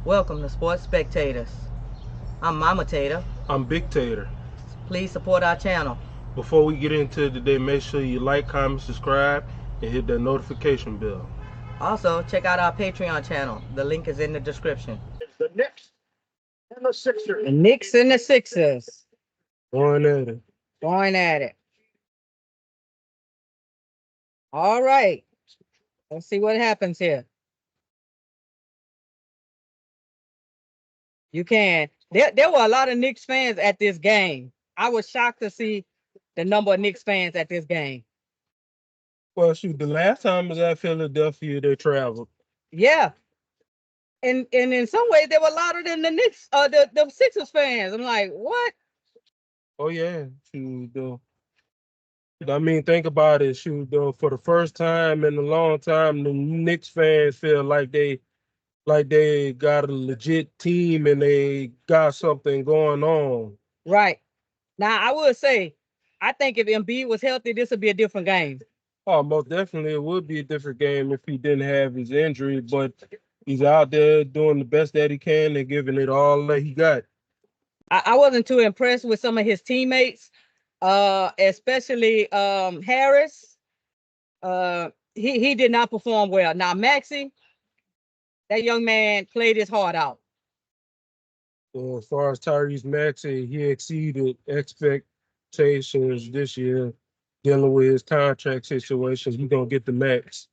Welcome to Sports Spectators. I'm Mama Tater. I'm Big Tater. Please support our channel. Before we get into it today, make sure you like, comment, subscribe, and hit that notification bell. Also, check out our Patreon channel. The link is in the description. The Knicks and the Sixers. The Knicks and the Sixers Going at it. going at it. All right. Let's see what happens here. You can. There were a lot of Knicks fans at this game. I was shocked to see the number of Knicks fans at this game. Well, shoot, the last time I was at Philadelphia, they traveled. Yeah. And in some ways they were louder than the Knicks, the Sixers fans. I'm like, what? Oh, yeah. Shoot, though. I mean, think about it. Shoot, though, for the first time in a long time, the Knicks fans feel like they got a legit team and they got something going on. Right. Now I would say, I think if Embiid was healthy, this would be a different game. Oh, most definitely it would be a different game if he didn't have his injury, but he's out there doing the best that he can and giving it all that he got. I wasn't too impressed with some of his teammates, especially Harris. He did not perform well. Now Maxey, that young man played his heart out. So as far as Tyrese Maxey, he exceeded expectations this year dealing with his contract situation. He's going to get the max.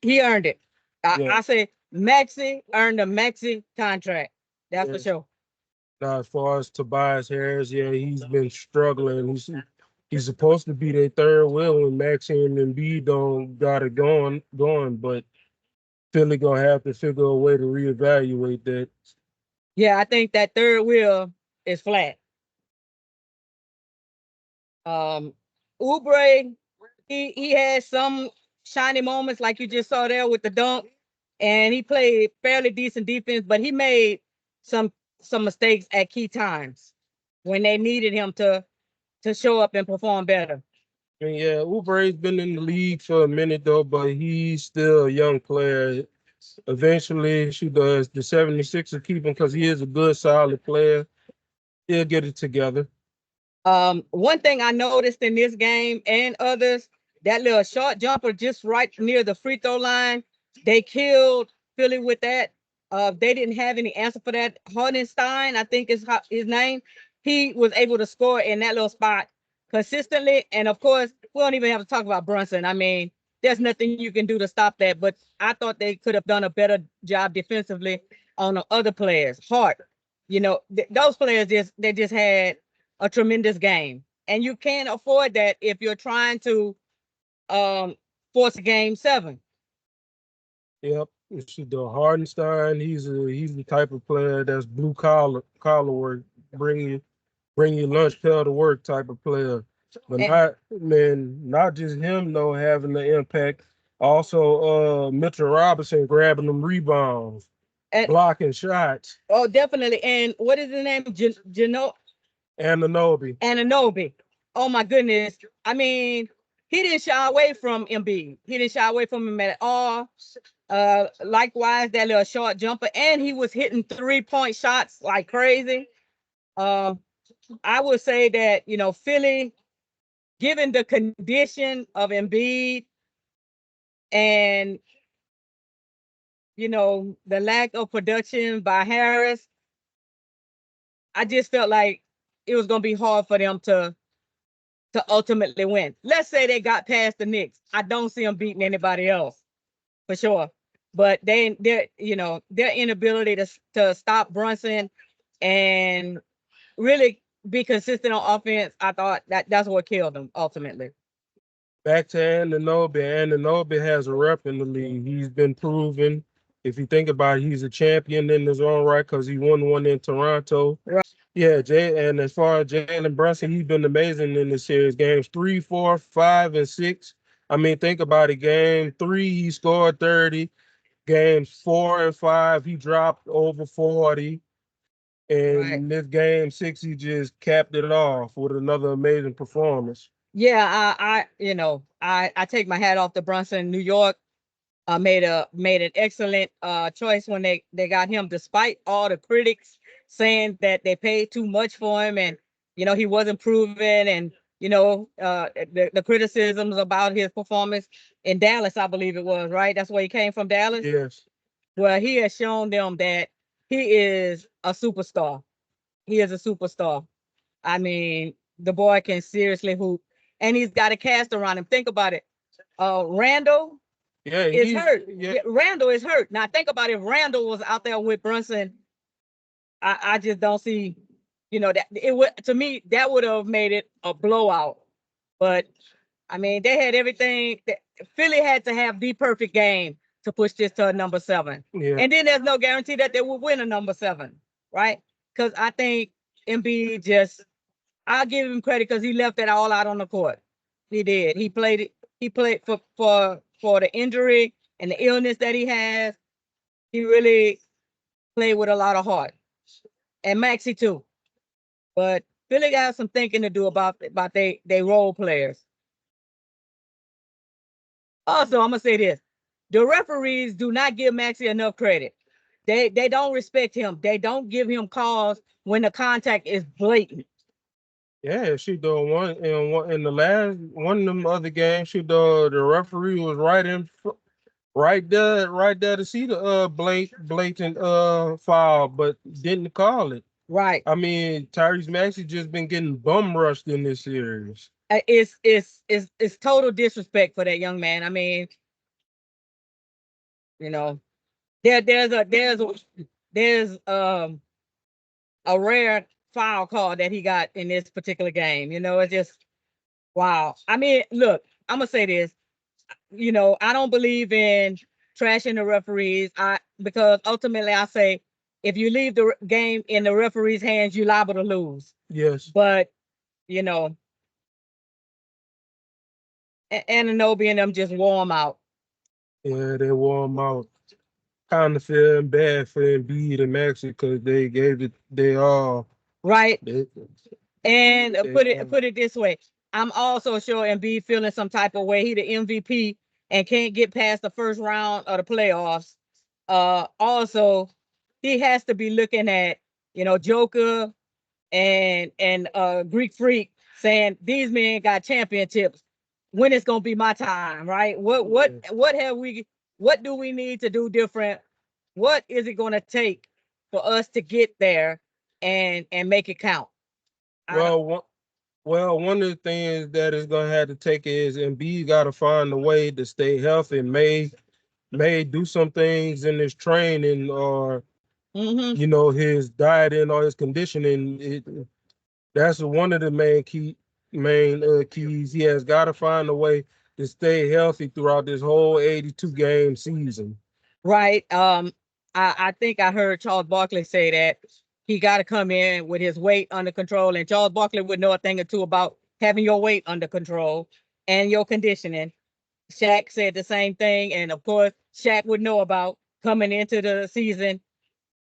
He earned it. Yeah. I say Maxey earned the Maxey contract. That's for sure. Now, as far as Tobias Harris, yeah, he's been struggling. He's supposed to be their third wheel when Maxey and Embiid don't got it going, but Philly gonna have to figure a way to reevaluate that. Yeah, I think that third wheel is flat. Oubre, he had some shiny moments like you just saw there with the dunk, and he played fairly decent defense, but he made some mistakes at key times when they needed him to show up and perform better. And yeah, Oubre's been in the league for a minute though, but he's still a young player. Eventually, the 76ers keep him because he is a good, solid player. He'll get it together. One thing I noticed in this game and others, that little short jumper just right near the free throw line, they killed Philly with that. They didn't have any answer for that. Hardenstein, I think is his name. He was able to score in that little spot consistently. And of course, we don't even have to talk about Brunson. I mean, there's nothing you can do to stop that. But I thought they could have done a better job defensively on the other players. Hart, those players just had a tremendous game. And you can't afford that if you're trying to force a game 7. Yep. The Hardenstein, he's the type of player that's blue collar work, bring your lunch pail to work type of player. But not just him though having the impact. Also, Mitchell Robinson grabbing them rebounds, blocking shots. Oh, definitely. And what is his name? Anunoby. Oh my goodness. I mean, he didn't shy away from Embiid. He didn't shy away from him at all. Likewise, that little short jumper, and he was hitting 3-point shots like crazy. I would say that, Philly, given the condition of Embiid and, the lack of production by Harris, I just felt like it was going to be hard for them to ultimately win. Let's say they got past the Knicks. I don't see them beating anybody else for sure. But their inability to stop Brunson and really be consistent on offense, I thought that's what killed them ultimately. Back to Anunoby. Anunoby has a rep in the league. He's been proven. If you think about it, he's a champion in his own right because he won one in Toronto. Right. Yeah, and as far as Jalen Brunson, he's been amazing in this series. Games 3, 4, 5, and 6. I mean, think about it. Game 3, he scored 30. Games 4 and 5, he dropped over 40. And this game 6, he just capped it off with another amazing performance. Yeah, I take my hat off to Brunson. New York, made an excellent choice when they got him, despite all the critics saying that they paid too much for him, and he wasn't proven, and the criticisms about his performance in Dallas, I believe it was, right? That's where he came from, Dallas. Yes. Well, he has shown them that he is a superstar. He is a superstar. I mean, the boy can seriously hoop, and he's got a cast around him. Think about it. Randall Yeah, is hurt. yeah. Randall is hurt. Now think about if Randall was out there with Brunson. I just don't see, that it would, to me, that would have made it a blowout. But I mean, they had everything. Philly had to have the perfect game to push this to a number 7. Yeah. And then there's no guarantee that they would win a number 7, right? Because I think Embiid just, I'll give him credit because he left it all out on the court. He did. He played it. He played for the injury and the illness that he has. He really played with a lot of heart, and Maxey too. But Philly got some thinking to do about they role players. Also, I'm gonna say this: the referees do not give Maxey enough credit. They don't respect him. They don't give him calls when the contact is blatant. Yeah, she done one in the last one of them other games. The referee was right there to see the blatant foul, but didn't call it. Right. I mean, Tyrese Maxey just been getting bum rushed in this series. It's total disrespect for that young man. I mean, there's a rare foul call that he got in this particular game. It's just wow. I mean, look, I'm gonna say this. I don't believe in trashing the referees. Because ultimately I say if you leave the game in the referee's hands, you're liable to lose. Yes. But Anunoby and them just wore him out. Yeah, they wore him out. Kind of feeling bad for Embiid and Maxey because they gave it they all right. They, and put it this way. I'm also sure Embiid feeling some type of way. He the MVP and can't get past the first round of the playoffs. Also, he has to be looking at Joker and Greek Freak saying these men got championships. When it's gonna be my time, right? What do we need to do different? What is it gonna take for us to get there and make it count? Well, one of the things that is gonna have to take is Embiid got to find a way to stay healthy. May do some things in his training or his dieting or his conditioning. That's one of the main keys. He has got to find a way to stay healthy throughout this whole 82 game season. Right. I think I heard Charles Barkley say that he got to come in with his weight under control, and Charles Barkley would know a thing or two about having your weight under control and your conditioning. Shaq said the same thing, and of course, Shaq would know about coming into the season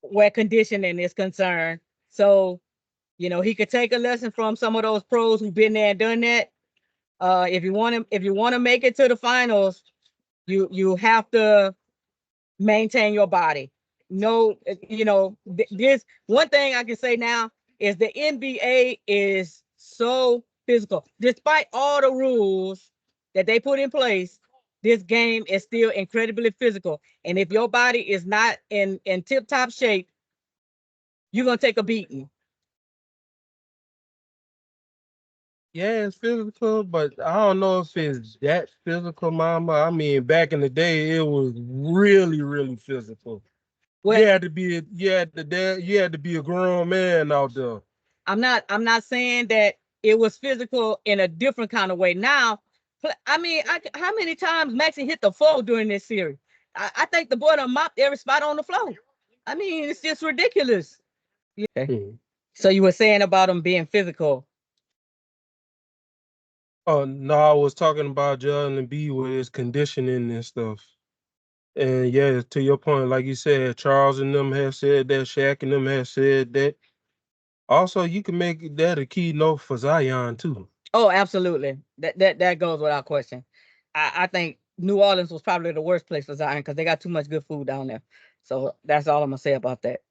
where conditioning is concerned. So, he could take a lesson from some of those pros who've been there and done that. If you want to make it to the finals, you have to maintain your body. This one thing I can say now is the NBA is so physical. Despite all the rules that they put in place, this game is still incredibly physical. And if your body is not in tip-top shape, you're gonna take a beating. Yeah, it's physical, but I don't know if it's that physical, Mama. I mean, back in the day, it was really, really physical. Well, you had to be a grown man out there. I'm not saying that it was physical in a different kind of way. Now, I mean, how many times Maxie hit the floor during this series? I think the boy done mopped every spot on the floor. I mean, it's just ridiculous. Yeah. So you were saying about him being physical. Oh no, I was talking about Joel Embiid with his conditioning and stuff. And yeah, to your point, like you said, Charles and them have said that, Shaq and them have said that. Also, you can make that a keynote for Zion too. Oh, absolutely. That goes without question. I think New Orleans was probably the worst place for Zion because they got too much good food down there. So that's all I'm gonna say about that.